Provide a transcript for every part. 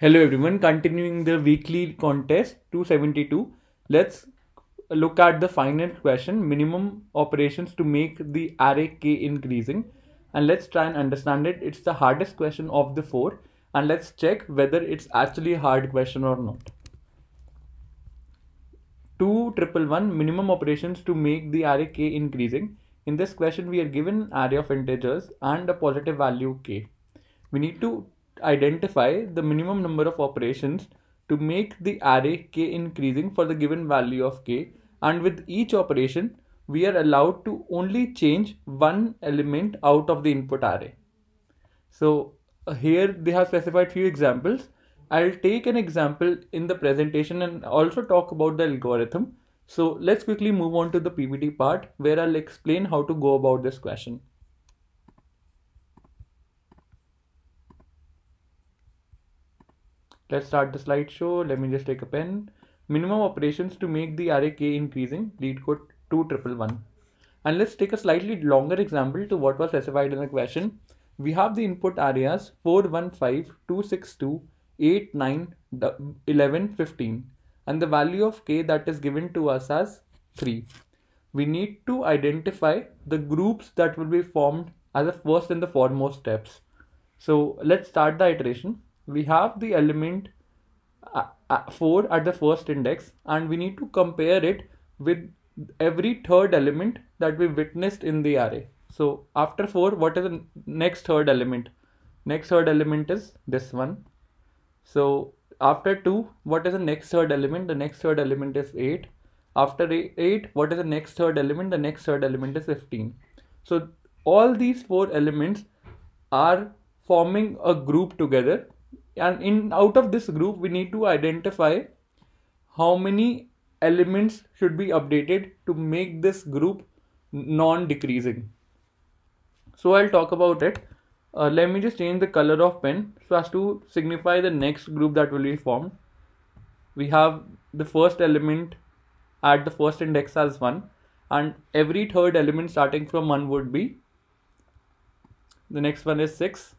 Hello everyone, continuing the weekly contest 272. Let's look at the final question, minimum operations to make the array k increasing, and let's try and understand it. It's the hardest question of the four, and let's check whether it's actually a hard question or not. 2111 minimum operations to make the array k increasing. In this question we are given an array of integers and a positive value k. We need to identify the minimum number of operations to make the array k increasing for the given value of k, and with each operation we are allowed to only change one element out of the input array. So here they have specified few examples. I'll take an example in the presentation and also talk about the algorithm. So let's quickly move on to the PPT part where I'll explain how to go about this question. Let's start the slideshow. Let me just take a pen. Minimum operations to make the array k increasing, lead code 2111. And let's take a slightly longer example to what was specified in the question. We have the input areas 415, 262, 8, 9, 11, 15, and the value of k that is given to us as 3. We need to identify the groups that will be formed as the first and the foremost steps. So let's start the iteration. We have the element 4 at the first index, and we need to compare it with every third element that we witnessed in the array. So after 4, what is the next third element? Next third element is this one. So after 2, what is the next third element? The next third element is 8. After 8, what is the next third element? The next third element is 15. So all these 4 elements are forming a group together, and out of this group we need to identify how many elements should be updated to make this group non-decreasing. So I'll talk about it. Let me just change the color of pen so as to signify the next group that will be formed. We have the first element at the first index as 1, and every third element starting from 1 would be, the next one is 6,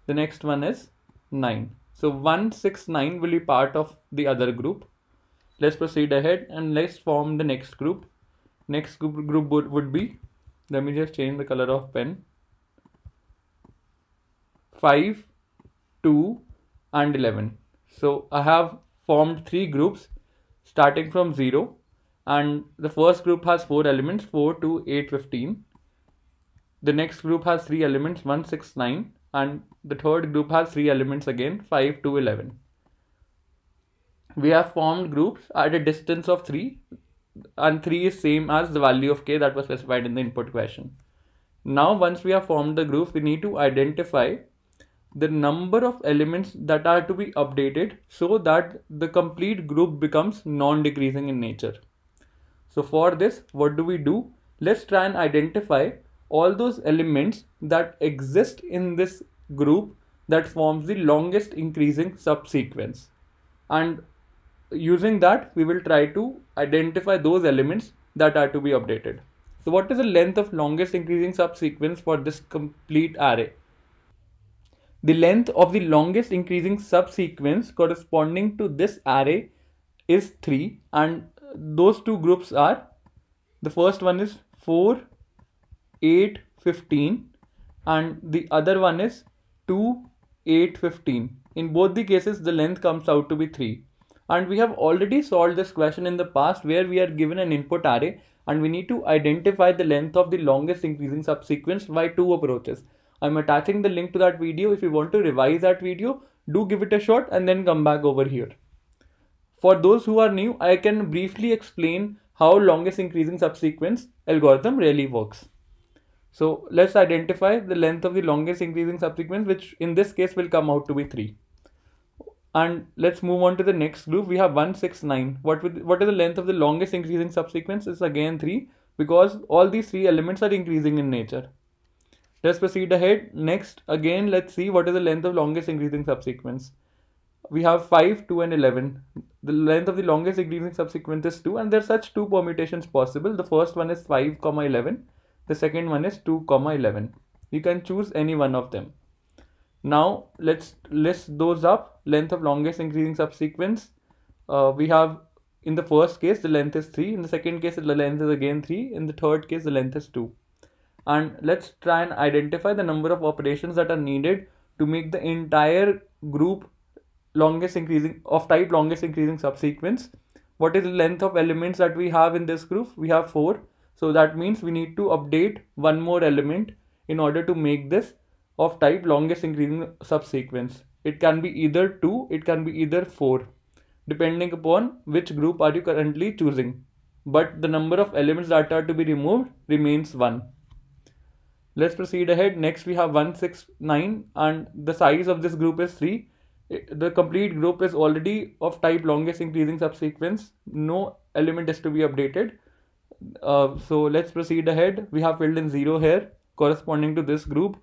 the next one is 9. So 1, 6, 9 will be part of the other group. Let's proceed ahead and let's form the next group. Next group would be, let me just change the color of pen, 5, 2 and 11. So I have formed 3 groups starting from 0, and the first group has 4 elements, 4, 2, 8, 15. The next group has 3 elements, 1, 6, 9, and the third group has 3 elements again, 5, 2, 11. We have formed groups at a distance of 3, and 3 is same as the value of k that was specified in the input question. Now once we have formed the group, we need to identify the number of elements that are to be updated so that the complete group becomes non-decreasing in nature. So for this, what do? Let's try and identify all those elements that exist in this group that forms the longest increasing subsequence, and using that we will try to identify those elements that are to be updated. So what is the length of longest increasing subsequence for this complete array? The length of the longest increasing subsequence corresponding to this array is 3, and those two groups are, the first one is 4, 8, 15, and the other one is 2, 8, 15. In both the cases the length comes out to be 3, and we have already solved this question in the past where we are given an input array and we need to identify the length of the longest increasing subsequence by 2 approaches. I'm attaching the link to that video. If you want to revise that video, do give it a shot and then come back over here. For those who are new, I can briefly explain how longest increasing subsequence algorithm really works. So let's identify the length of the longest increasing subsequence, which in this case will come out to be 3. And let's move on to the next group. We have 1, 6, 9. What is the length of the longest increasing subsequence? It's again 3, because all these 3 elements are increasing in nature. Let's proceed ahead. Next, again, let's see what is the length of longest increasing subsequence. We have 5, 2 and 11. The length of the longest increasing subsequence is 2, and there are such 2 permutations possible. The first one is 5, 11. The second one is 2, 11. You can choose any one of them. Now let's list those up. Length of longest increasing subsequence. We have, in the first case the length is 3, in the second case the length is again 3, in the third case the length is 2. And let's try and identify the number of operations that are needed to make the entire group longest increasing of type longest increasing subsequence. What is the length of elements that we have in this group? We have 4. So that means we need to update one more element in order to make this of type longest increasing subsequence. It can be either 2, it can be either 4, depending upon which group are you currently choosing. But the number of elements that are to be removed remains 1. Let's proceed ahead. Next we have 1, 6, 9 and the size of this group is 3. The complete group is already of type longest increasing subsequence. No element is to be updated. So let's proceed ahead. We have filled in 0 here corresponding to this group.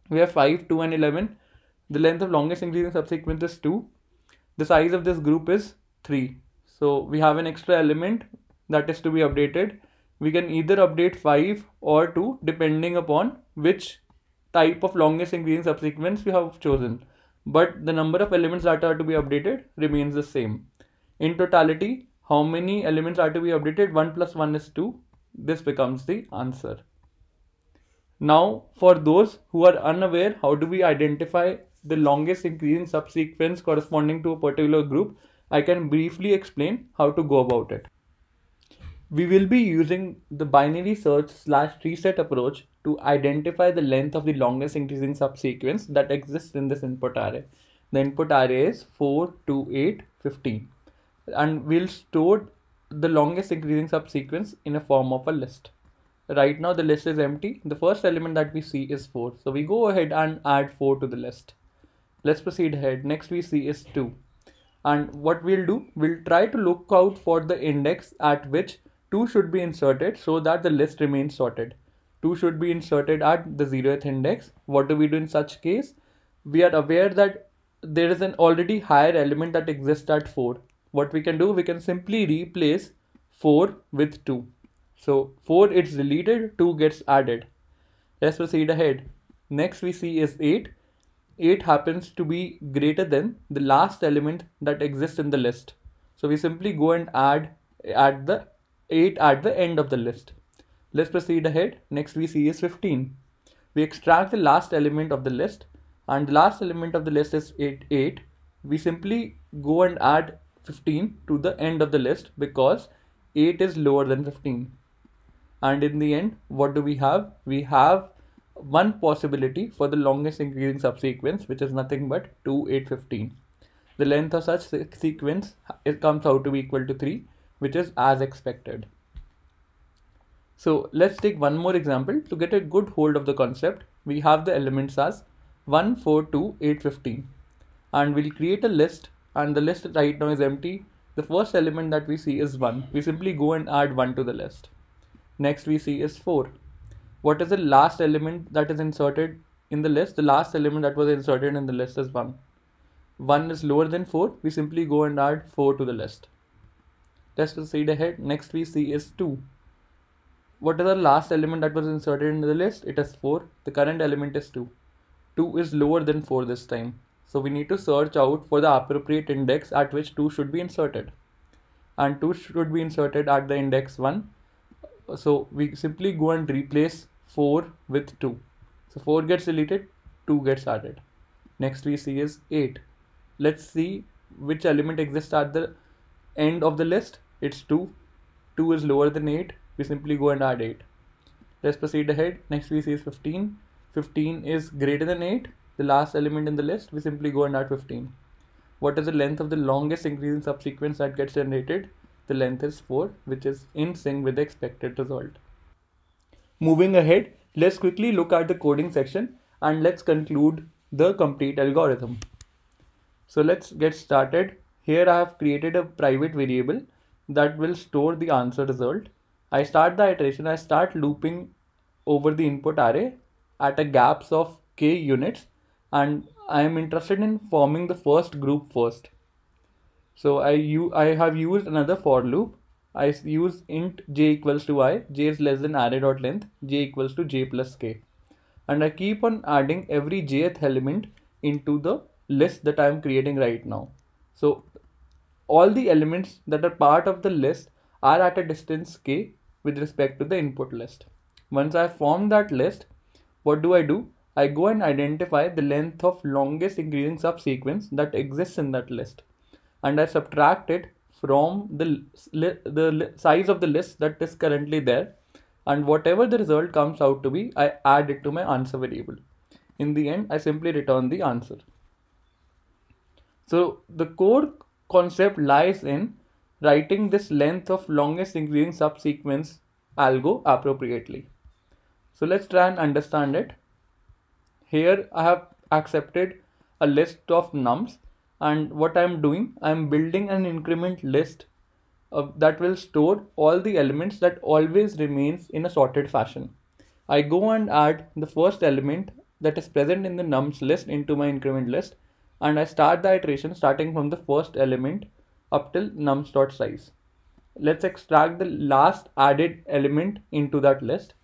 We have 5, 2 and 11. The length of longest increasing subsequence is 2. The size of this group is 3. So we have an extra element that is to be updated. We can either update 5 or 2 depending upon which type of longest increasing subsequence we have chosen. But the number of elements that are to be updated remains the same. In totality, how many elements are to be updated? 1 plus 1 is 2. This becomes the answer. Now, for those who are unaware, how do we identify the longest increasing subsequence corresponding to a particular group? I can briefly explain how to go about it. We will be using the binary search / tree set approach to identify the length of the longest increasing subsequence that exists in this input array. The input array is 4, 2, 8, 15. And we'll store the longest increasing subsequence in a form of a list. Right now the list is empty. The first element that we see is 4. So we go ahead and add 4 to the list. Let's proceed ahead. Next we see is 2. And what we'll do, we'll try to look out for the index at which 2 should be inserted so that the list remains sorted. 2 should be inserted at the 0th index. What do we do in such case? We are aware that there is an already higher element that exists at 4. What we can do, we can simply replace 4 with 2. So 4 is deleted, 2 gets added. Let's proceed ahead. Next we see is 8. 8 happens to be greater than the last element that exists in the list. So we simply go and add the 8 at the end of the list. Let's proceed ahead. Next we see is 15. We extract the last element of the list and the last element of the list is 8. We simply go and add 15 to the end of the list because 8 is lower than 15. And in the end, what do we have? We have one possibility for the longest increasing subsequence, which is nothing but 2, 8, 15. The length of such sequence, it comes out to be equal to 3, which is as expected. So let's take one more example to get a good hold of the concept. We have the elements as 1, 4, 2, 8, 15. And we'll create a list, and the list right now is empty. The first element that we see is 1. We simply go and add 1 to the list. Next we see is 4. What is the last element that is inserted in the list? The last element that was inserted in the list is 1. 1 is lower than 4. We simply go and add 4 to the list. Let's proceed ahead. Next we see is 2. What is the last element that was inserted in the list? It is 4. The current element is 2. 2 is lower than 4 this time. So we need to search out for the appropriate index at which 2 should be inserted. And 2 should be inserted at the index 1. So we simply go and replace 4 with 2. So 4 gets deleted, 2 gets added. Next we see is 8. Let's see which element exists at the end of the list. It's 2. 2 is lower than 8. We simply go and add 8. Let's proceed ahead. Next we see is 15. 15 is greater than 8. The last element in the list, we simply go and add 15. What is the length of the longest increasing subsequence that gets generated? The length is 4, which is in sync with the expected result. Moving ahead, let's quickly look at the coding section and let's conclude the complete algorithm. So let's get started. Here I have created a private variable that will store the answer result. I start the iteration, I start looping over the input array at a gaps of k units, and I am interested in forming the first group first. So I have used another for loop. I use int j equals to I, j is less than array.length, j equals to j plus k. and I keep on adding every jth element into the list that I am creating right now. So all the elements that are part of the list are at a distance k with respect to the input list. Once I form that list, what do? I go and identify the length of longest increasing subsequence that exists in that list, and I subtract it from the size of the list that is currently there, and whatever the result comes out to be, I add it to my answer variable. In the end, I simply return the answer. So the core concept lies in writing this length of longest increasing subsequence algo appropriately. So let's try and understand it. Here I have accepted a list of nums, and what I am doing, I am building an increment list that will store all the elements that always remains in a sorted fashion. I go and add the first element that is present in the nums list into my increment list, and I start the iteration starting from the first element up till nums.size. Let's extract the last added element into that list.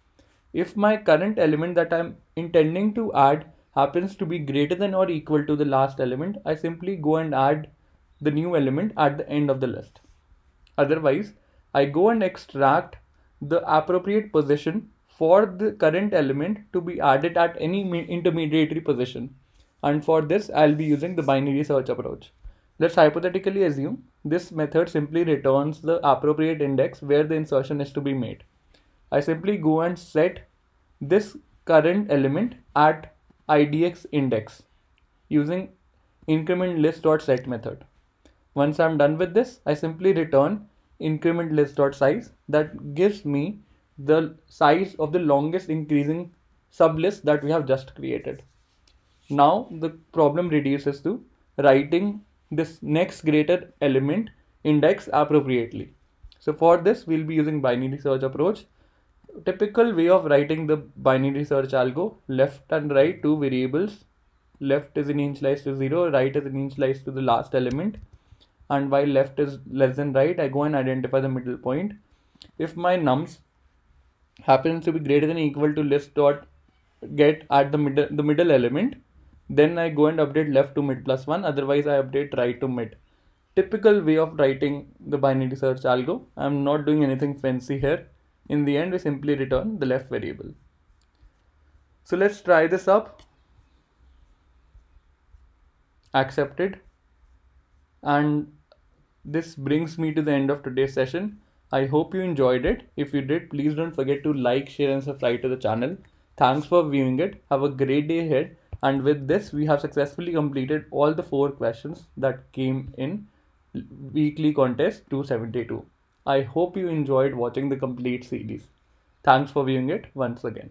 If my current element that I'm intending to add happens to be greater than or equal to the last element, I simply go and add the new element at the end of the list. Otherwise, I go and extract the appropriate position for the current element to be added at any intermediary position. And for this, I'll be using the binary search approach. Let's hypothetically assume this method simply returns the appropriate index where the insertion is to be made. I simply go and set this current element at idx index using increment list.set method. Once I'm done with this, I simply return increment list.size that gives me the size of the longest increasing sublist that we have just created. Now the problem reduces to writing this next greater element index appropriately. So for this, we'll be using binary search approach. Typical way of writing the binary search algo: left and right, two variables. Left is initialized to 0, right is initialized to the last element. And while left is less than right, I go and identify the middle point. If my nums happens to be greater than or equal to list.get at the middle element, then I go and update left to mid plus 1, otherwise I update right to mid. Typical way of writing the binary search algo. I'm not doing anything fancy here. In the end, we simply return the left variable. So let's try this up. Accepted. And this brings me to the end of today's session. I hope you enjoyed it. If you did, please don't forget to like, share and subscribe to the channel. Thanks for viewing it. Have a great day ahead. And with this, we have successfully completed all the 4 questions that came in weekly contest 272. I hope you enjoyed watching the complete series. Thanks for viewing it once again.